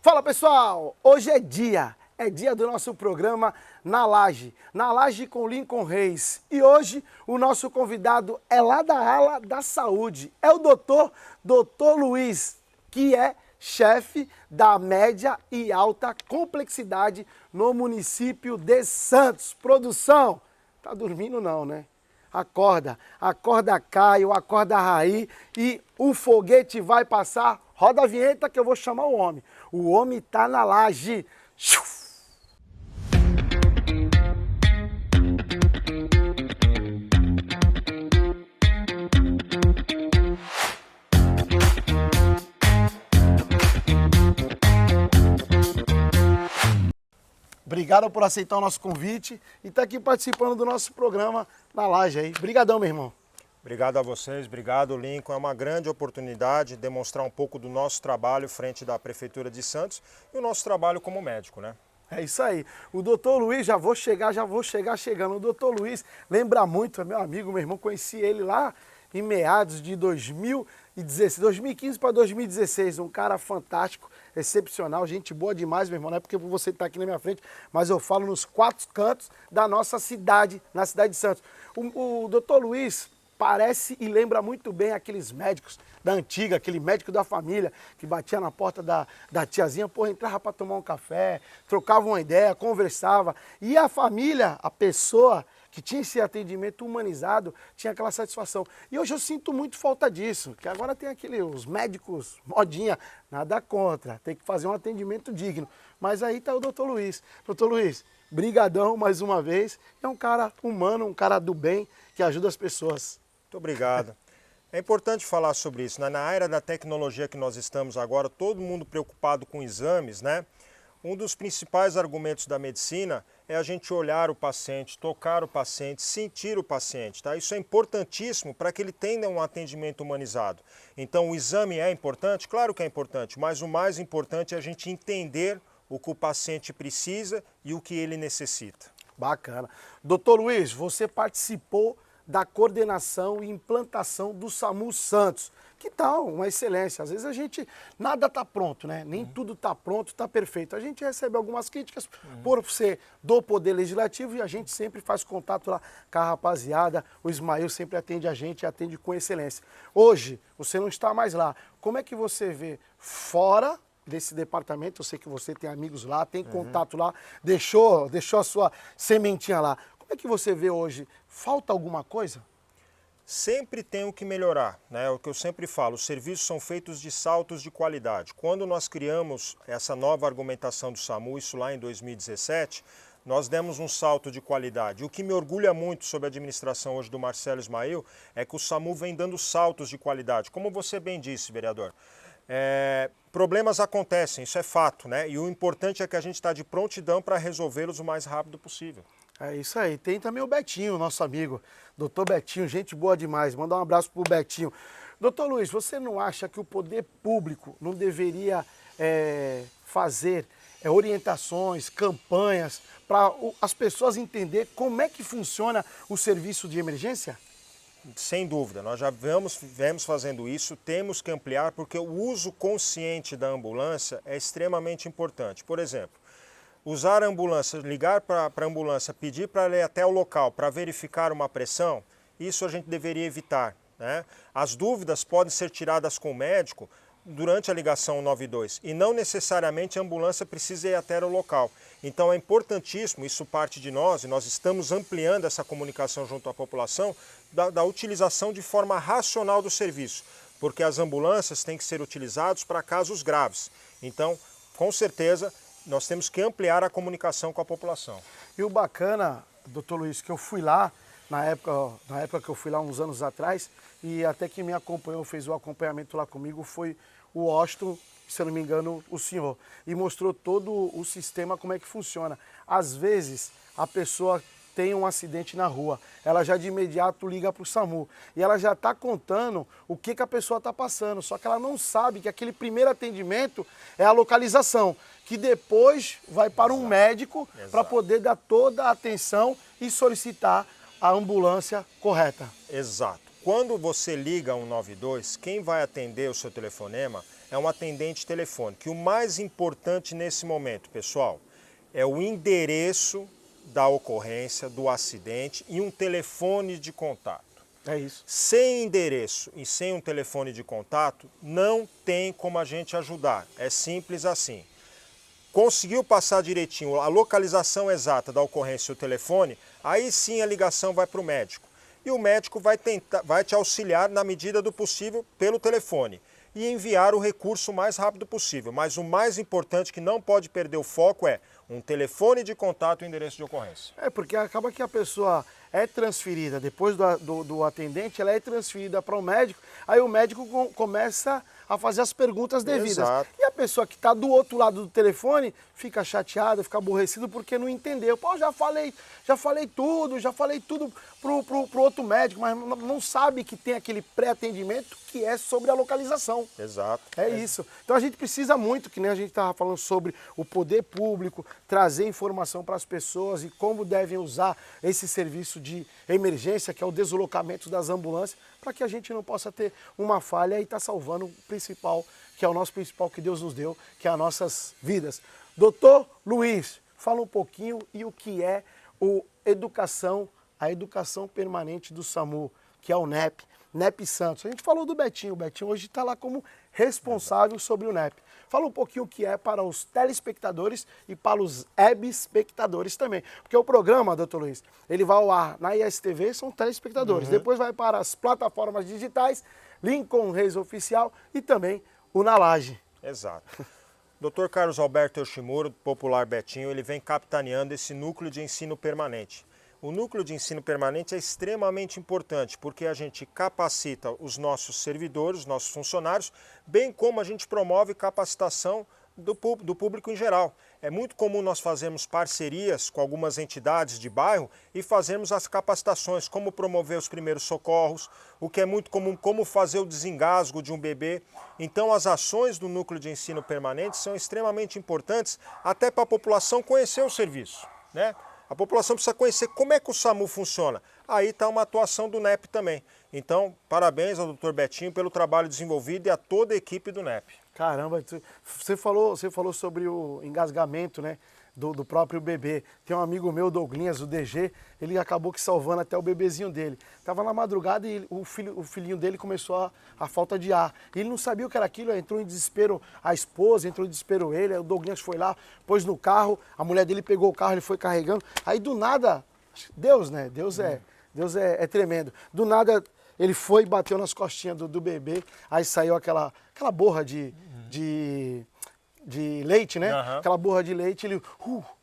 Fala pessoal, hoje é dia do nosso programa Na Laje com Lincoln Reis. E hoje o nosso convidado é lá da ala da saúde, é o doutor Luiz, que é chefe da média e alta complexidade no município de Santos. Produção, tá dormindo não, né? Acorda Caio, acorda Raí e o foguete vai passar. Roda a vinheta que eu vou chamar o homem. O homem tá na laje. Obrigado por aceitar o nosso convite e estar aqui participando do nosso programa na laje aí. Obrigadão, meu irmão. Obrigado a vocês, obrigado Lincoln. É uma grande oportunidade demonstrar um pouco do nosso trabalho frente da Prefeitura de Santos e o nosso trabalho como médico, né? É isso aí. O doutor Luiz, já vou chegar chegando. O doutor Luiz lembra muito, é meu amigo, meu irmão, conheci ele lá em meados de 2015 para 2016. Um cara fantástico, excepcional, gente boa demais, meu irmão. Não é porque você está aqui na minha frente, mas eu falo nos quatro cantos da nossa cidade, na cidade de Santos. O doutor Luiz parece e lembra muito bem aqueles médicos da antiga, aquele médico da família que batia na porta da tiazinha, porra, entrava para tomar um café, trocava uma ideia, conversava. E a família, a pessoa que tinha esse atendimento humanizado, tinha aquela satisfação. E hoje eu sinto muito falta disso, que agora tem os médicos modinha, nada contra, tem que fazer um atendimento digno. Mas aí está o doutor Luiz. Doutor Luiz, brigadão mais uma vez. É um cara humano, um cara do bem, que ajuda as pessoas. Muito obrigado. É importante falar sobre isso, né? Na era da tecnologia que nós estamos agora, todo mundo preocupado com exames, né? Um dos principais argumentos da medicina é a gente olhar o paciente, tocar o paciente, sentir o paciente, tá? Isso é importantíssimo para que ele tenha um atendimento humanizado. Então o exame é importante? Claro que é importante, mas o mais importante é a gente entender o que o paciente precisa e o que ele necessita. Bacana. Doutor Luiz, você participou da coordenação e implantação do SAMU Santos. Que tal? Uma excelência. Às vezes nada está pronto, né? Nem tudo está pronto, está perfeito. A gente recebe algumas críticas por ser do Poder Legislativo e a gente sempre faz contato lá com a rapaziada. O Ismael sempre atende a gente e atende com excelência. Hoje, você não está mais lá. Como é que você vê fora desse departamento? Eu sei que você tem amigos lá, tem contato lá, deixou a sua sementinha lá. Como é que você vê hoje? Falta alguma coisa? Sempre tem o que melhorar, né? É o que eu sempre falo, os serviços são feitos de saltos de qualidade. Quando nós criamos essa nova argumentação do SAMU, isso lá em 2017, nós demos um salto de qualidade. O que me orgulha muito sobre a administração hoje do Marcelo Ismael é que o SAMU vem dando saltos de qualidade. Como você bem disse, vereador, problemas acontecem, isso é fato, né? E o importante é que a gente está de prontidão para resolvê-los o mais rápido possível. É isso aí. Tem também o Betinho, nosso amigo. Doutor Betinho, gente boa demais. Mandar um abraço pro Betinho. Doutor Luiz, você não acha que o poder público não deveria fazer orientações, campanhas, para as pessoas entenderem como é que funciona o serviço de emergência? Sem dúvida, nós já vemos fazendo isso, temos que ampliar porque o uso consciente da ambulância é extremamente importante. Por exemplo, usar a ambulância, ligar para a ambulância, pedir para ela ir até o local para verificar uma pressão, isso a gente deveria evitar, né? As dúvidas podem ser tiradas com o médico durante a ligação 192 e não necessariamente a ambulância precisa ir até o local. Então é importantíssimo, isso parte de nós, e nós estamos ampliando essa comunicação junto à população, da utilização de forma racional do serviço, porque as ambulâncias têm que ser utilizadas para casos graves. Então, com certeza, nós temos que ampliar a comunicação com a população. E o bacana, doutor Luiz, que eu fui lá, na época que eu fui lá uns anos atrás, e até quem me acompanhou, fez o acompanhamento lá comigo, foi o Washington, se eu não me engano, o senhor, e mostrou todo o sistema, como é que funciona. Às vezes, a pessoa tem um acidente na rua, ela já de imediato liga para o SAMU e ela já está contando o que a pessoa está passando, só que ela não sabe que aquele primeiro atendimento é a localização, que depois vai para um médico para poder dar toda a atenção e solicitar a ambulância correta. Exato. Quando você liga 192, quem vai atender o seu telefonema é um atendente telefônico. E o mais importante nesse momento, pessoal, é o endereço da ocorrência, do acidente e um telefone de contato. É isso. Sem endereço e sem um telefone de contato, não tem como a gente ajudar. É simples assim. Conseguiu passar direitinho a localização exata da ocorrência e o telefone, aí sim a ligação vai para o médico. E o médico vai te auxiliar na medida do possível pelo telefone e enviar o recurso o mais rápido possível. Mas o mais importante, que não pode perder o foco, é um telefone de contato e endereço de ocorrência. É, porque acaba que a pessoa é transferida, depois do atendente, ela é transferida para o médico, aí o médico começa a fazer as perguntas devidas. Exato. E a pessoa que está do outro lado do telefone fica chateada, fica aborrecida porque não entendeu. Pô, já falei tudo pro outro médico, mas não sabe que tem aquele pré-atendimento que é sobre a localização. Exato. É isso. Então a gente precisa muito, que nem a gente estava falando sobre o poder público, trazer informação para as pessoas e como devem usar esse serviço de emergência, que é o deslocamento das ambulâncias, para que a gente não possa ter uma falha e estar salvando o principal, que é o nosso principal que Deus nos deu, que é as nossas vidas. Doutor Luiz, fala um pouquinho e o que é a educação permanente do SAMU, que é o NEP. NEP Santos. A gente falou do Betinho. O Betinho hoje está lá como responsável sobre o NEP. Fala um pouquinho o que é para os telespectadores e para os web-espectadores também. Porque o programa, doutor Luiz, ele vai ao ar na ISTV, são telespectadores. Depois vai para as plataformas digitais, Lincoln Reis Oficial e também o Na Laje. Exato. Dr. Carlos Alberto Yoshimura, popular Betinho, ele vem capitaneando esse núcleo de ensino permanente. O núcleo de ensino permanente é extremamente importante porque a gente capacita os nossos servidores, os nossos funcionários, bem como a gente promove capacitação do público em geral. É muito comum nós fazermos parcerias com algumas entidades de bairro e fazermos as capacitações, como promover os primeiros socorros, o que é muito comum, como fazer o desengasgo de um bebê. Então as ações do núcleo de ensino permanente são extremamente importantes até para a população conhecer o serviço, né? A população precisa conhecer como é que o SAMU funciona. Aí está uma atuação do NEP também. Então, parabéns ao Dr. Betinho pelo trabalho desenvolvido e a toda a equipe do NEP. Caramba, você falou sobre o engasgamento, né, do próprio bebê. Tem um amigo meu, Douglinhas, o DG, ele acabou que salvando até o bebezinho dele. Tava na madrugada e o filhinho dele começou a falta de ar. Ele não sabia o que era aquilo, entrou em desespero a esposa, entrou em desespero ele, o Douglinhas foi lá, pôs no carro, a mulher dele pegou o carro, ele foi carregando. Aí do nada, Deus, né? Deus é tremendo. Do nada ele foi e bateu nas costinhas do bebê, aí saiu aquela borra de leite, né? Aquela borra de leite, ele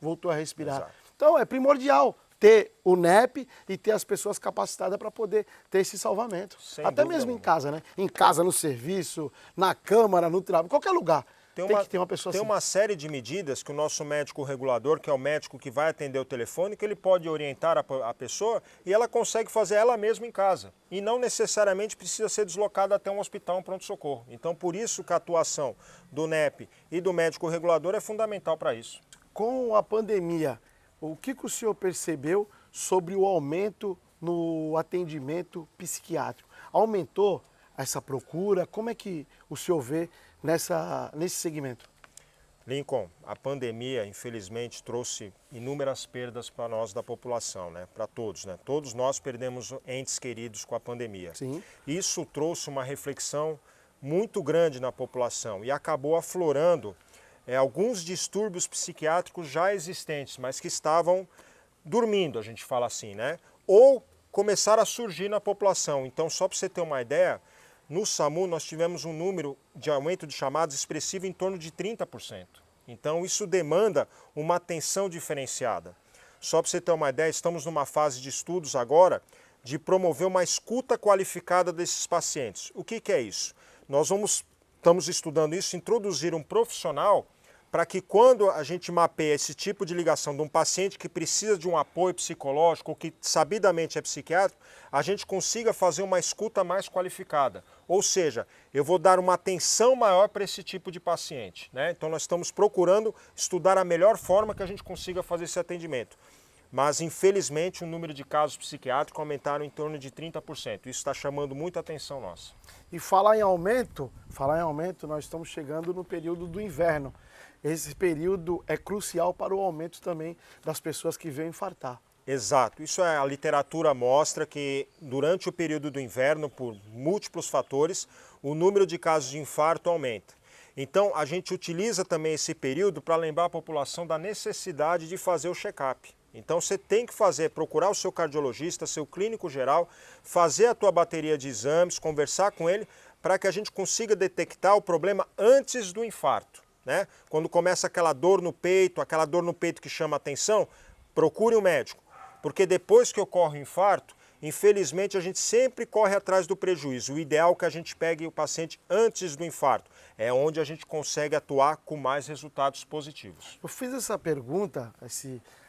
voltou a respirar. Exato. Então é primordial ter o NEP e ter as pessoas capacitadas para poder ter esse salvamento. Sem Até dúvida mesmo em alguma. casa, né? Em casa, no serviço, na câmara, no trabalho, qualquer lugar. Tem que ter uma pessoa Tem assim. uma série de medidas que o nosso médico regulador, que é o médico que vai atender o telefone, que ele pode orientar a pessoa e ela consegue fazer ela mesma em casa. E não necessariamente precisa ser deslocada até um hospital, um pronto-socorro. Então, por isso que a atuação do NEP e do médico regulador é fundamental para isso. Com a pandemia, o que o senhor percebeu sobre o aumento no atendimento psiquiátrico? Aumentou essa procura? Como é que o senhor vê nesse segmento? Lincoln, a pandemia, infelizmente, trouxe inúmeras perdas para nós da população, né? Para todos, né? Todos nós perdemos entes queridos com a pandemia. Sim. Isso trouxe uma reflexão muito grande na população e acabou aflorando alguns distúrbios psiquiátricos já existentes, mas que estavam dormindo, a gente fala assim, né? Ou começaram a surgir na população. Então, só para você ter uma ideia, no SAMU nós tivemos um número de aumento de chamados expressivo em torno de 30%. Então isso demanda uma atenção diferenciada. Só para você ter uma ideia, estamos numa fase de estudos agora de promover uma escuta qualificada desses pacientes. O que é isso? Nós estamos estudando isso, introduzir um profissional para que quando a gente mapeia esse tipo de ligação de um paciente que precisa de um apoio psicológico ou que sabidamente é psiquiátrico, a gente consiga fazer uma escuta mais qualificada. Ou seja, eu vou dar uma atenção maior para esse tipo de paciente, né? Então nós estamos procurando estudar a melhor forma que a gente consiga fazer esse atendimento. mas infelizmente o número de casos psiquiátricos aumentaram em torno de 30%. Isso está chamando muita atenção nossa. E falar em aumento, nós estamos chegando no período do inverno. Esse período é crucial para o aumento também das pessoas que vêm infartar. Exato, isso a literatura mostra que durante o período do inverno, por múltiplos fatores, o número de casos de infarto aumenta. Então a gente utiliza também esse período para lembrar a população da necessidade de fazer o check-up. Então você tem que procurar o seu cardiologista, seu clínico geral, fazer a tua bateria de exames, conversar com ele, para que a gente consiga detectar o problema antes do infarto, né? Quando começa aquela dor no peito que chama atenção, procure um médico. Porque depois que ocorre o infarto, infelizmente a gente sempre corre atrás do prejuízo. O ideal é que a gente pegue o paciente antes do infarto. É onde a gente consegue atuar com mais resultados positivos. Eu fiz essa pergunta,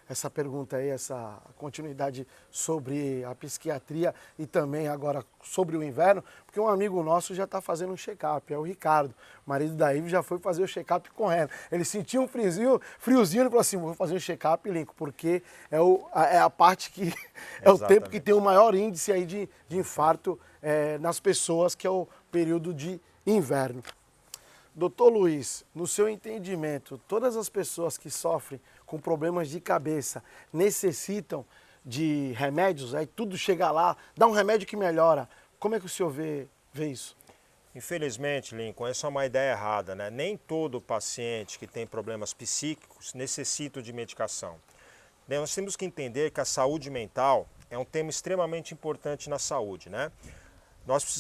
essa continuidade sobre a psiquiatria e também agora sobre o inverno, porque um amigo nosso já está fazendo um check-up, é o Ricardo, o marido da Ive já foi fazer o check-up correndo. Ele sentiu um friozinho, ele falou assim, vou fazer um check-up, Lincoln, porque é a parte que é o tempo que tem o maior índice aí de infarto nas pessoas, que é o período de inverno. Doutor Luiz, no seu entendimento, todas as pessoas que sofrem com problemas de cabeça necessitam de remédios? Aí tudo chega lá, dá um remédio que melhora. Como é que o senhor vê isso? Infelizmente, Lincoln, essa é uma ideia errada, né? Nem todo paciente que tem problemas psíquicos necessita de medicação. Nós temos que entender que a saúde mental é um tema extremamente importante na saúde, né?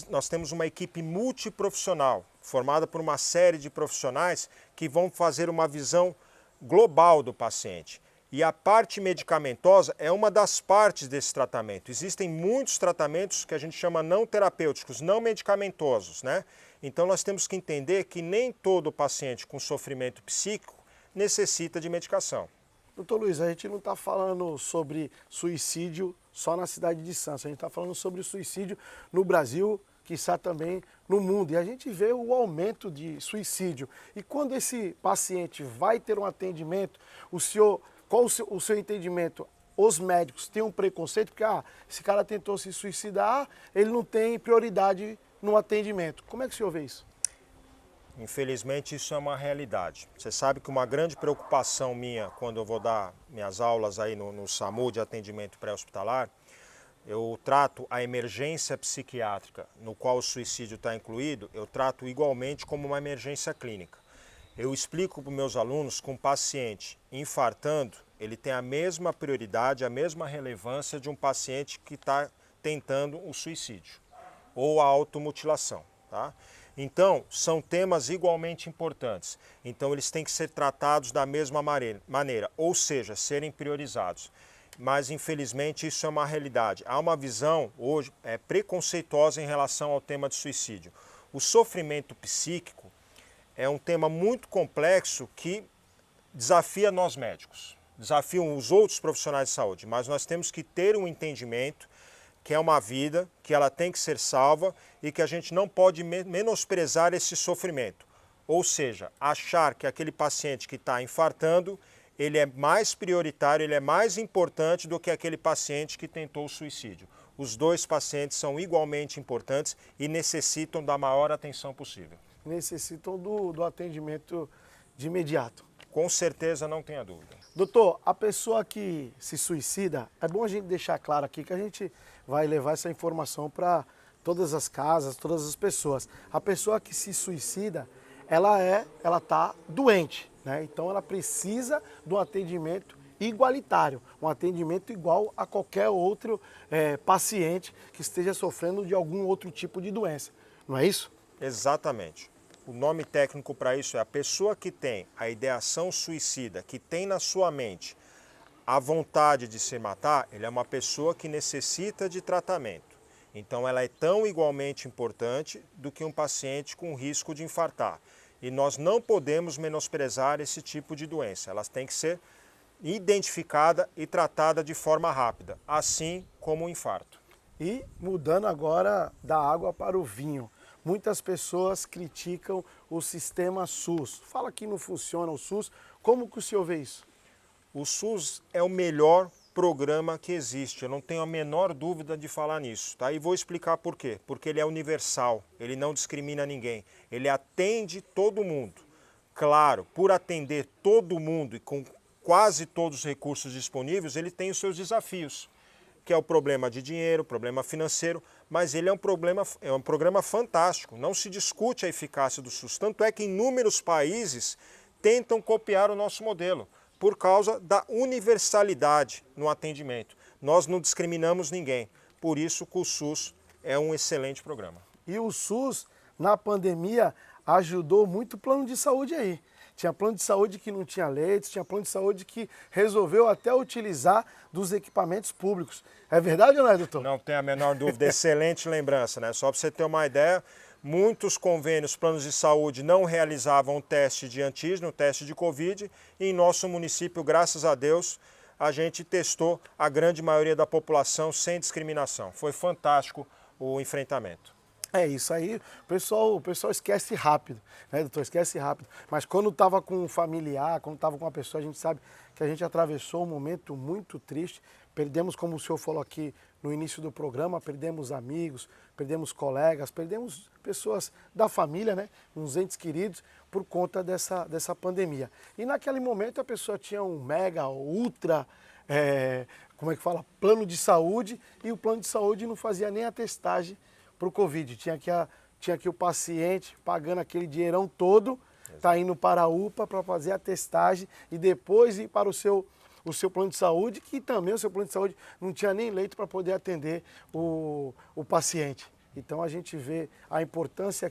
Nós temos uma equipe multiprofissional, formada por uma série de profissionais que vão fazer uma visão global do paciente. E a parte medicamentosa é uma das partes desse tratamento. Existem muitos tratamentos que a gente chama não terapêuticos, não medicamentosos, né? Então nós temos que entender que nem todo paciente com sofrimento psíquico necessita de medicação. Doutor Luiz, a gente não está falando sobre suicídio só na cidade de Santos, a gente está falando sobre suicídio no Brasil, quiçá também no mundo. E a gente vê o aumento de suicídio. E quando esse paciente vai ter um atendimento, qual o seu entendimento? Os médicos têm um preconceito, porque esse cara tentou se suicidar, ele não tem prioridade no atendimento. Como é que o senhor vê isso? Infelizmente isso é uma realidade. Você sabe que uma grande preocupação minha quando eu vou dar minhas aulas aí no SAMU de atendimento pré-hospitalar, eu trato a emergência psiquiátrica, no qual o suicídio está incluído, eu trato igualmente como uma emergência clínica. Eu explico para os meus alunos que um paciente infartando, ele tem a mesma prioridade, a mesma relevância de um paciente que está tentando o suicídio ou a automutilação, tá? Então, são temas igualmente importantes. Então, eles têm que ser tratados da mesma maneira, ou seja, serem priorizados. Mas, infelizmente, isso é uma realidade. Há uma visão, hoje, preconceituosa em relação ao tema de suicídio. O sofrimento psíquico é um tema muito complexo que desafia nós médicos, desafiam os outros profissionais de saúde, mas nós temos que ter um entendimento que é uma vida, que ela tem que ser salva e que a gente não pode menosprezar esse sofrimento. Ou seja, achar que aquele paciente que está infartando, ele é mais prioritário, ele é mais importante do que aquele paciente que tentou o suicídio. Os dois pacientes são igualmente importantes e necessitam da maior atenção possível. Necessitam do atendimento de imediato. Com certeza, não tenha dúvida. Doutor, a pessoa que se suicida, é bom a gente deixar claro aqui que a gente vai levar essa informação para todas as casas, todas as pessoas. A pessoa que se suicida, ela está doente, né? Então ela precisa de um atendimento igualitário, um atendimento igual a qualquer outro paciente que esteja sofrendo de algum outro tipo de doença, não é isso? Exatamente. O nome técnico para isso é a pessoa que tem a ideação suicida, que tem na sua mente a vontade de se matar, ele é uma pessoa que necessita de tratamento. Então ela é tão igualmente importante do que um paciente com risco de infartar. E nós não podemos menosprezar esse tipo de doença. Elas têm que ser identificada e tratada de forma rápida, assim como o infarto. E mudando agora da água para o vinho. Muitas pessoas criticam o sistema SUS. Fala que não funciona o SUS. Como que o senhor vê isso? O SUS é o melhor programa que existe, eu não tenho a menor dúvida de falar nisso, tá? E vou explicar por quê. Porque ele é universal, ele não discrimina ninguém, ele atende todo mundo. Claro, por atender todo mundo e com quase todos os recursos disponíveis, ele tem os seus desafios, que é o problema de dinheiro, o problema financeiro, mas ele é um programa fantástico, não se discute a eficácia do SUS, tanto é que inúmeros países tentam copiar o nosso modelo, por causa da universalidade no atendimento. Nós não discriminamos ninguém, por isso que o SUS é um excelente programa. E o SUS, na pandemia, ajudou muito o plano de saúde aí. Tinha plano de saúde que não tinha leitos, tinha plano de saúde que resolveu até utilizar dos equipamentos públicos. É verdade ou não é, doutor? Não tem a menor dúvida, excelente lembrança, né? Só para você ter uma ideia, muitos convênios, planos de saúde não realizavam o teste de antígeno, o teste de Covid, e em nosso município, graças a Deus, a gente testou a grande maioria da população sem discriminação. Foi fantástico o enfrentamento. É isso aí, o pessoal esquece rápido, né, doutor? Esquece rápido. Mas quando estava com um familiar, quando estava com uma pessoa, a gente sabe que a gente atravessou um momento muito triste. Perdemos, como o senhor falou aqui no início do programa, perdemos amigos, perdemos colegas, perdemos pessoas da família, né? Uns entes queridos, por conta dessa pandemia. E naquele momento a pessoa tinha um mega, ultra, como é que fala? Plano de saúde, e o plano de saúde não fazia nem a testagem para o Covid. Tinha que o paciente pagando aquele dinheirão todo, tá indo para a UPA para fazer a testagem e depois ir para o seu plano de saúde, que também o seu plano de saúde não tinha nem leito para poder atender o paciente. Então a gente vê a importância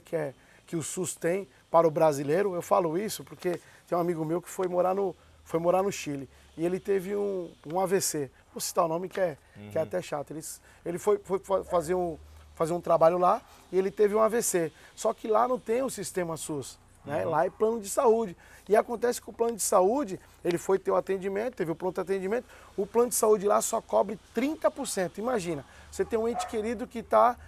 que o SUS tem para o brasileiro. Eu falo isso porque tem um amigo meu que foi morar no Chile e ele teve um AVC. Vou citar o nome que é até chato. Ele foi fazer um trabalho lá e ele teve um AVC. Só que lá não tem o sistema SUS, né? Lá é plano de saúde. E acontece que o plano de saúde, ele foi ter o atendimento, teve o pronto atendimento, o plano de saúde lá só cobre 30%. Imagina, você tem um ente querido que está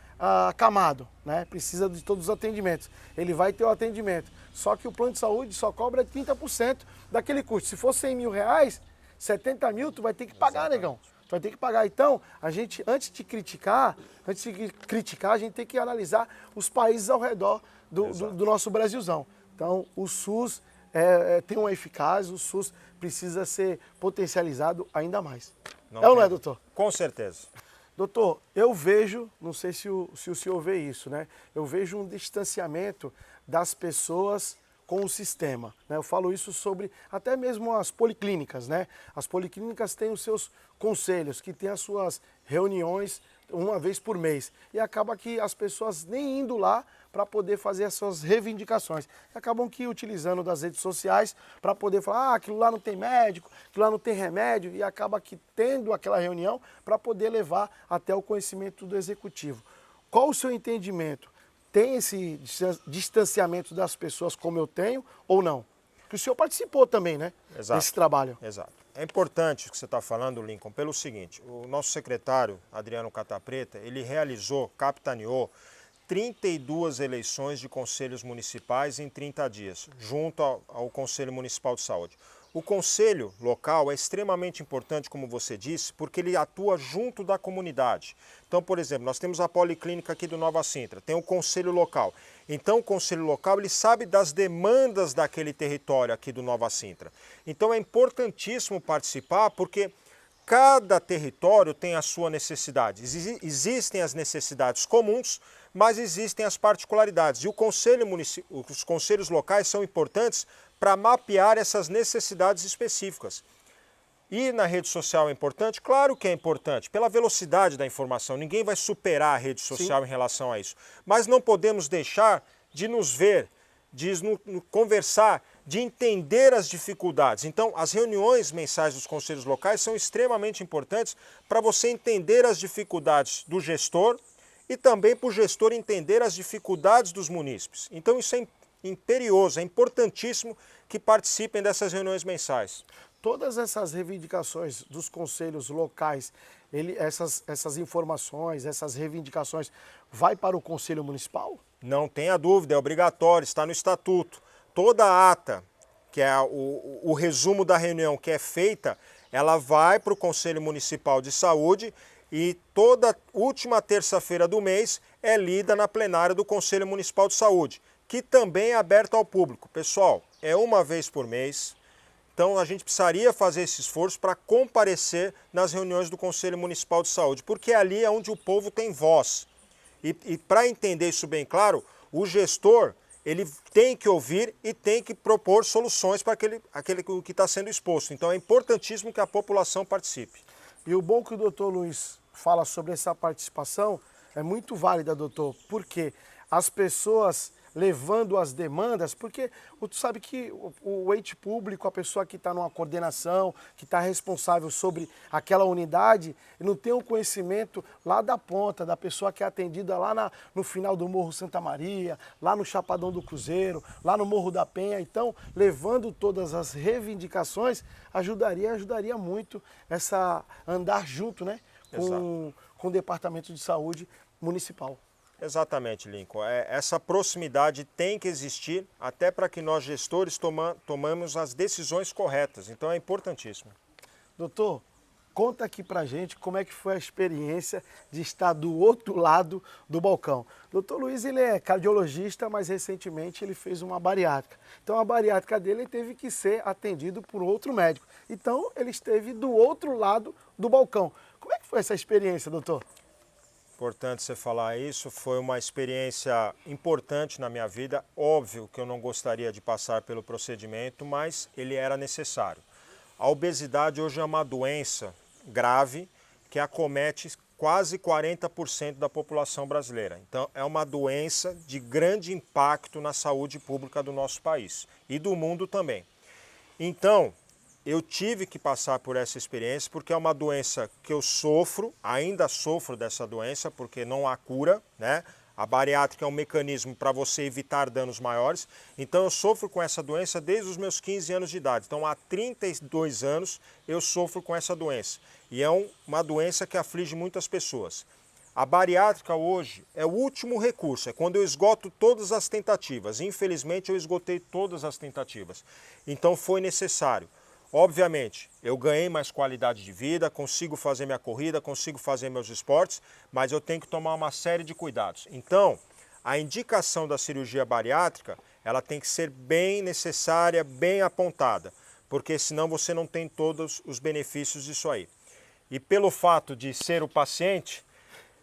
acamado, né? Precisa de todos os atendimentos. Ele vai ter o atendimento. Só que o plano de saúde só cobra 30% daquele custo. Se for 100 mil reais, 70 mil tu vai ter que pagar, negão. Tu vai ter que pagar. Então, a gente, antes de criticar, a gente tem que analisar os países ao redor do nosso Brasilzão. Então, o SUS tem uma eficácia, o SUS precisa ser potencializado ainda mais. Não é, doutor? Com certeza. Doutor, eu vejo, não sei se o senhor vê isso, né? Eu vejo um distanciamento das pessoas com o sistema, né? Eu falo isso sobre até mesmo as policlínicas, né? As policlínicas têm os seus conselhos, que têm as suas reuniões uma vez por mês. E acaba que as pessoas nem indo lá para poder fazer as suas reivindicações. Acabam que utilizando das redes sociais para poder falar, aquilo lá não tem médico, aquilo lá não tem remédio, e acaba que tendo aquela reunião para poder levar até o conhecimento do executivo. Qual o seu entendimento? Tem esse distanciamento das pessoas como eu tenho ou não? Porque o senhor participou também, né? Exato. Desse trabalho. Exato. É importante o que você está falando, Lincoln, pelo seguinte, o nosso secretário, Adriano Catapreta, ele capitaneou 32 eleições de conselhos municipais em 30 dias, junto ao Conselho Municipal de Saúde. O conselho local é extremamente importante, como você disse, porque ele atua junto da comunidade. Então, por exemplo, nós temos a policlínica aqui do Nova Sintra, tem o conselho local. Então, o conselho local ele sabe das demandas daquele território aqui do Nova Sintra. Então, é importantíssimo participar, porque cada território tem a sua necessidade. Existem as necessidades comuns, mas existem as particularidades. E os conselhos locais são importantes para mapear essas necessidades específicas. E na rede social é importante? Claro que é importante, pela velocidade da informação. Ninguém vai superar a rede social Em relação a isso. Mas não podemos deixar de nos ver, de conversar, de entender as dificuldades. Então, as reuniões mensais dos conselhos locais são extremamente importantes para você entender as dificuldades do gestor e também para o gestor entender as dificuldades dos munícipes. Então, isso é imperioso, é importantíssimo que participem dessas reuniões mensais. Todas essas reivindicações dos conselhos locais, essas informações, essas reivindicações, vai para o Conselho Municipal? Não tenha dúvida, é obrigatório, está no estatuto. Toda ata, que é o resumo da reunião que é feita, ela vai para o Conselho Municipal de Saúde e toda última terça-feira do mês é lida na plenária do Conselho Municipal de Saúde, que também é aberto ao público. Pessoal, é uma vez por mês, então a gente precisaria fazer esse esforço para comparecer nas reuniões do Conselho Municipal de Saúde, porque ali é onde o povo tem voz. E para entender isso bem claro, o gestor ele tem que ouvir e tem que propor soluções para aquele que está sendo exposto. Então é importantíssimo que a população participe. E o bom que o doutor Luiz fala sobre essa participação é muito válida, doutor, porque as pessoas levando as demandas, porque tu sabe que o ente público, a pessoa que está numa coordenação, que está responsável sobre aquela unidade, não tem um conhecimento lá da ponta, da pessoa que é atendida lá no final do Morro Santa Maria, lá no Chapadão do Cruzeiro, lá no Morro da Penha. Então, levando todas as reivindicações, ajudaria muito essa andar junto, né, com o Departamento de Saúde Municipal. Exatamente, Lincoln. Essa proximidade tem que existir até para que nós gestores tomamos as decisões corretas. Então é importantíssimo. Doutor, conta aqui pra gente como é que foi a experiência de estar do outro lado do balcão. Doutor Luiz, ele é cardiologista, mas recentemente ele fez uma bariátrica. Então a bariátrica dele teve que ser atendido por outro médico. Então ele esteve do outro lado do balcão. Como é que foi essa experiência, doutor? Importante você falar isso, foi uma experiência importante na minha vida. Óbvio que eu não gostaria de passar pelo procedimento, mas ele era necessário. A obesidade hoje é uma doença grave que acomete quase 40% da população brasileira. Então é uma doença de grande impacto na saúde pública do nosso país e do mundo também. Então, eu tive que passar por essa experiência porque é uma doença que eu sofro, ainda sofro dessa doença porque não há cura, né? A bariátrica é um mecanismo para você evitar danos maiores. Então eu sofro com essa doença desde os meus 15 anos de idade. Então há 32 anos eu sofro com essa doença. E é uma doença que aflige muitas pessoas. A bariátrica hoje é o último recurso, é quando eu esgoto todas as tentativas. Infelizmente eu esgotei todas as tentativas. Então foi necessário. Obviamente, eu ganhei mais qualidade de vida, consigo fazer minha corrida, consigo fazer meus esportes, mas eu tenho que tomar uma série de cuidados. Então, a indicação da cirurgia bariátrica, ela tem que ser bem necessária, bem apontada, porque senão você não tem todos os benefícios disso aí. E pelo fato de ser o paciente,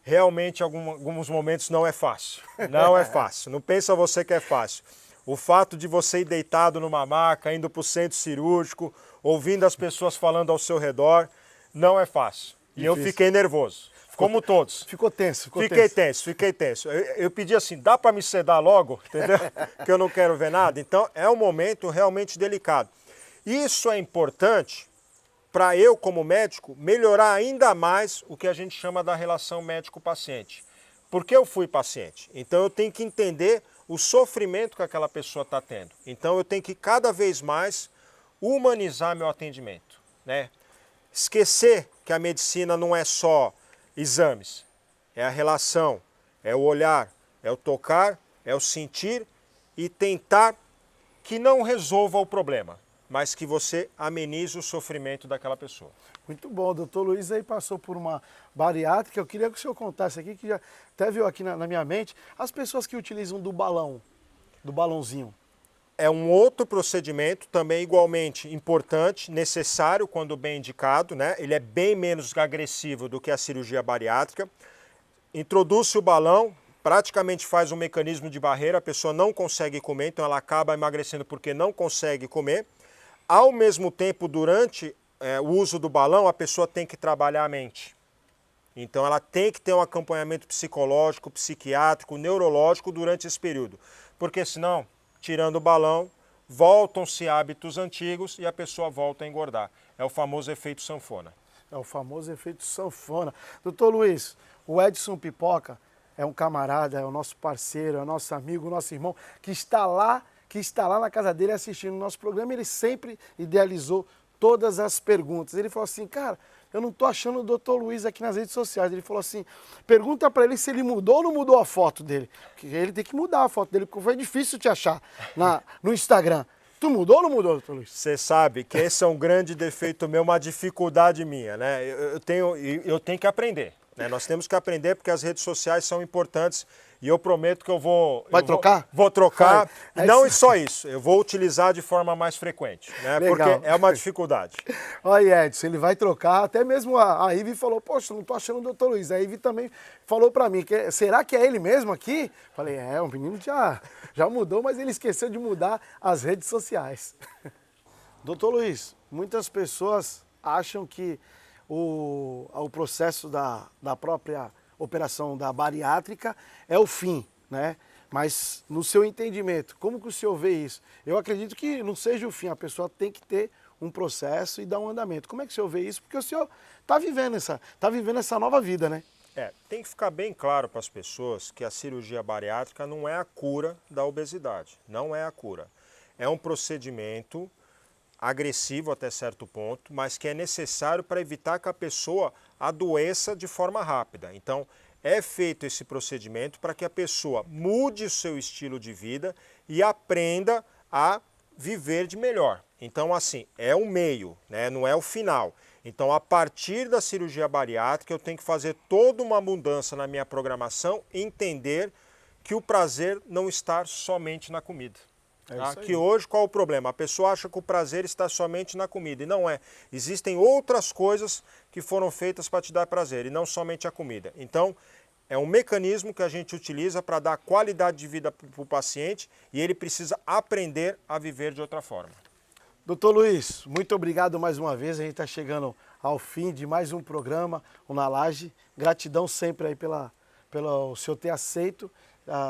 realmente em alguns momentos não é fácil. Não é fácil, não pensa você que é fácil. O fato de você ir deitado numa maca, indo para o centro cirúrgico, ouvindo as pessoas falando ao seu redor, não é fácil. E eu fiquei nervoso, como todos. Ficou tenso, Fiquei tenso. Eu pedi assim, dá para me sedar logo, entendeu? Que eu não quero ver nada. Então é um momento realmente delicado. Isso é importante para eu, como médico, melhorar ainda mais o que a gente chama da relação médico-paciente. Porque eu fui paciente, então eu tenho que entender o sofrimento que aquela pessoa está tendo. Então eu tenho que cada vez mais humanizar meu atendimento, né? Esquecer que a medicina não é só exames, é a relação, é o olhar, é o tocar, é o sentir e tentar que não resolva o problema, mas que você amenize o sofrimento daquela pessoa. Muito bom, o doutor Luiz aí passou por uma bariátrica. Eu queria que o senhor contasse aqui, que já até veio aqui na minha mente, as pessoas que utilizam do balãozinho. É um outro procedimento, também igualmente importante, necessário quando bem indicado, né? Ele é bem menos agressivo do que a cirurgia bariátrica. Introduz-se o balão, praticamente faz um mecanismo de barreira, a pessoa não consegue comer, então ela acaba emagrecendo porque não consegue comer. Ao mesmo tempo, durante o uso do balão, a pessoa tem que trabalhar a mente. Então ela tem que ter um acompanhamento psicológico, psiquiátrico, neurológico durante esse período. Porque senão, tirando o balão, voltam-se hábitos antigos e a pessoa volta a engordar. É o famoso efeito sanfona. É o famoso efeito sanfona. Doutor Luiz, o Edson Pipoca é um camarada, é o nosso parceiro, é o nosso amigo, o nosso irmão, que está lá na casa dele assistindo o nosso programa. Ele sempre idealizou todas as perguntas. Ele falou assim, cara, eu não estou achando o doutor Luiz aqui nas redes sociais. Ele falou assim, pergunta para ele se ele mudou ou não mudou a foto dele. Porque ele tem que mudar a foto dele, porque foi difícil te achar no Instagram. Tu mudou ou não mudou, doutor Luiz? Você sabe que esse é um grande defeito meu, uma dificuldade minha, né? Eu tenho que aprender, né? Nós temos que aprender porque as redes sociais são importantes e eu prometo que eu vou... Vai trocar? Vou trocar. Vai. Não é só isso, eu vou utilizar de forma mais frequente, né? Legal. Porque é uma dificuldade. Olha, Edson, ele vai trocar. Até mesmo a Ivy falou, poxa, não tô achando o doutor Luiz. A Ivy também falou pra mim, será que é ele mesmo aqui? Falei, o menino já mudou, mas ele esqueceu de mudar as redes sociais. Doutor Luiz, muitas pessoas acham que o processo da própria operação da bariátrica é o fim, né? Mas no seu entendimento, como que o senhor vê isso? Eu acredito que não seja o fim, a pessoa tem que ter um processo e dar um andamento. Como é que o senhor vê isso? Porque o senhor está vivendo essa nova vida, né? Tem que ficar bem claro para as pessoas que a cirurgia bariátrica não é a cura da obesidade, não é a cura. É um procedimento agressivo até certo ponto, mas que é necessário para evitar que a pessoa adoeça de forma rápida. Então, é feito esse procedimento para que a pessoa mude o seu estilo de vida e aprenda a viver de melhor. Então, assim, é o meio, né? Não é o final. Então, a partir da cirurgia bariátrica, eu tenho que fazer toda uma mudança na minha programação e entender que o prazer não está somente na comida. Que hoje qual é o problema? A pessoa acha que o prazer está somente na comida e não é. Existem outras coisas que foram feitas para te dar prazer e não somente a comida. Então, é um mecanismo que a gente utiliza para dar qualidade de vida para o paciente e ele precisa aprender a viver de outra forma. Doutor Luiz, muito obrigado mais uma vez. A gente está chegando ao fim de mais um programa, o Na Laje. Gratidão sempre aí pelo senhor ter aceito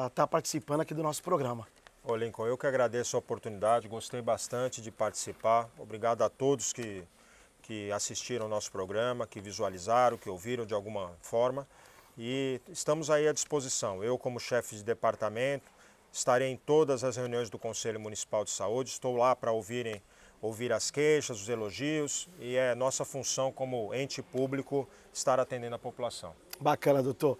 estar participando aqui do nosso programa. Ô Lincoln, eu que agradeço a oportunidade, gostei bastante de participar. Obrigado a todos que assistiram ao nosso programa, que visualizaram, que ouviram de alguma forma. E estamos aí à disposição. Eu, como chefe de departamento, estarei em todas as reuniões do Conselho Municipal de Saúde. Estou lá para ouvir as queixas, os elogios e é nossa função como ente público estar atendendo a população. Bacana, doutor.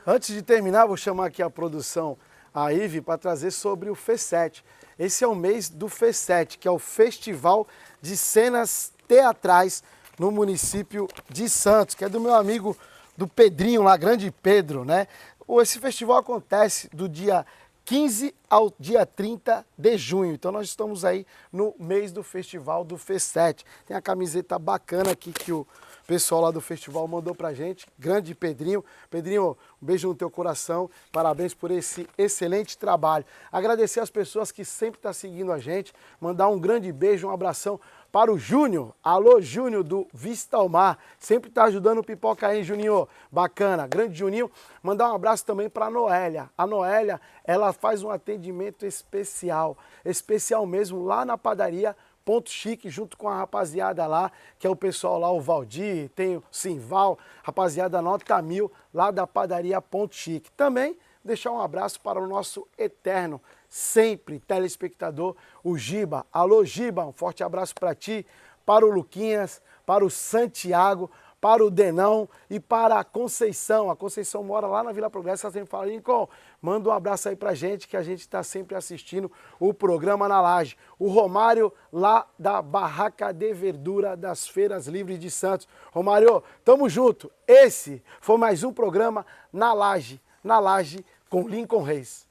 Antes de terminar, vou chamar aqui a produção, a Ivy, para trazer sobre o FESET. Esse é o mês do FESET, que é o Festival de Cenas Teatrais no município de Santos, que é do meu amigo do Pedrinho, lá, Grande Pedro, né? Esse festival acontece do dia 15 ao dia 30 de junho. Então nós estamos aí no mês do festival do FESET. Tem a camiseta bacana aqui que o pessoal lá do festival mandou pra gente. Grande Pedrinho. Pedrinho, um beijo no teu coração. Parabéns por esse excelente trabalho. Agradecer as pessoas que sempre estão seguindo a gente. Mandar um grande beijo, um abração para o Júnior. Alô, Júnior do Vista ao Mar. Sempre está ajudando o Pipoca aí, Juninho. Bacana. Grande Juninho. Mandar um abraço também para a Noélia. A Noélia, ela faz um atendimento especial. Especial mesmo, lá na padaria Ponto Chique, junto com a rapaziada lá, que é o pessoal lá, o Valdir, tem o Simval, rapaziada nota 1000, lá da padaria Ponto Chique. Também deixar um abraço para o nosso eterno, sempre telespectador, o Giba. Alô, Giba, um forte abraço para ti, para o Luquinhas, para o Santiago, para o Denão e para a Conceição. A Conceição mora lá na Vila Progresso, ela sempre fala, Lincoln, manda um abraço aí pra gente, que a gente está sempre assistindo o programa Na Laje. O Romário, lá da Barraca de Verdura das Feiras Livres de Santos. Romário, tamo junto. Esse foi mais um programa Na Laje com Lincoln Reis.